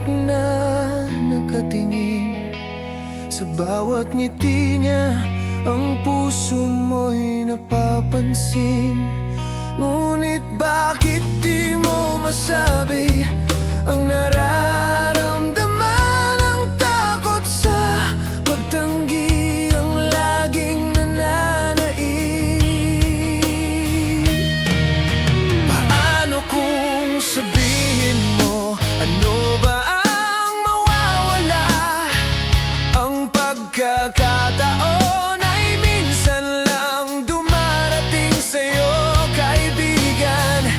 tahimik na nakatingin. Sa bawat ngiti niya, ang puso mo'y napapansin. Ngunit bakit di mo masabi ang nararamdaman? Ang takot sa pagtanggi ang laging nananaig. Paano kung sabihin mo, ano ba ang mawawala? Ang pagkakataon ay minsan lang dumarating sa'yo, kaibigan.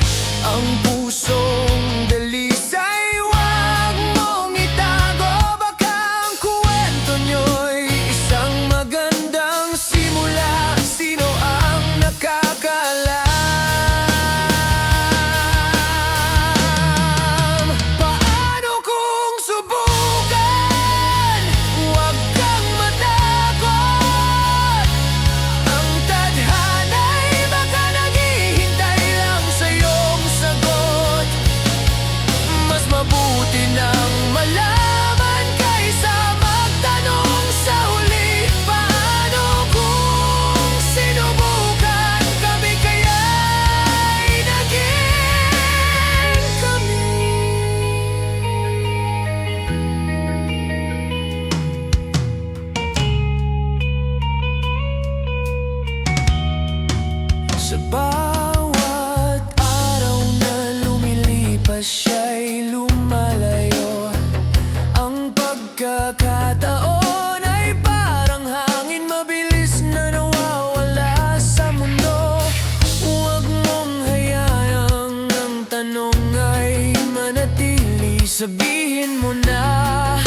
Ang pusong dalisay, wag mong itago. Baka ang kwento nyo'y isang magandang simula. Sino ang nakakaalam? Paano kung subukan? Wag kang matakot. Ang tadhana'y baka naghihintay lang sa iyong sagot. Mas mabuti nang malaman kaysa magtanong sa huli. Paano kung sinubukan? Kami kaya'y naging kami. Sa bawat araw na lumilipas, siya'y lumalayo. Ang pagkakataon ay parang hangin, mabilis na nawawala sa mundo. Huwag mong hayaang ang tanong ay manatili. Sabihin mo na,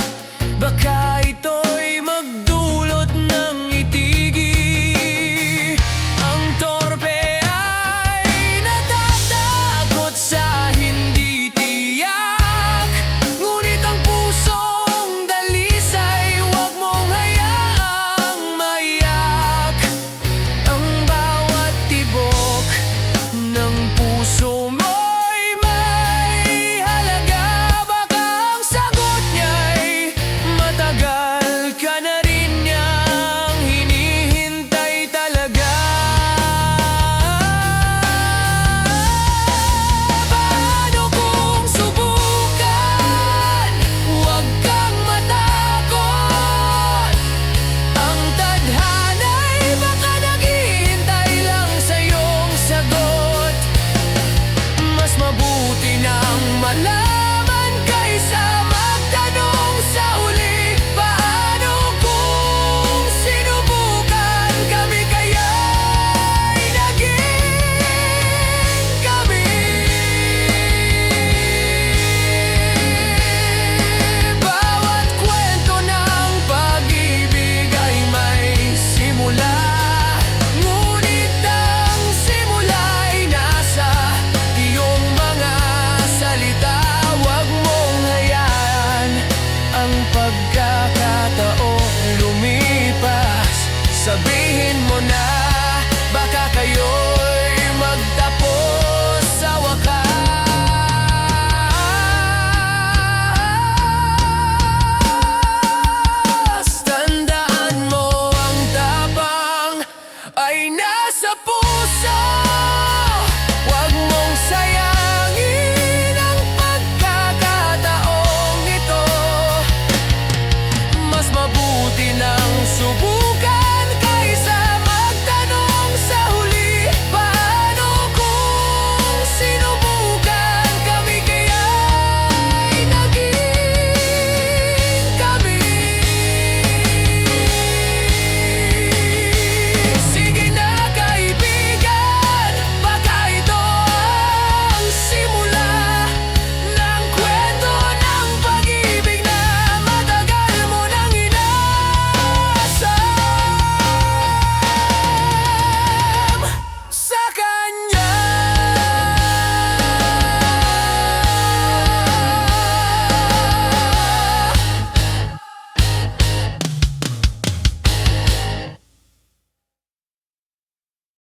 baka ito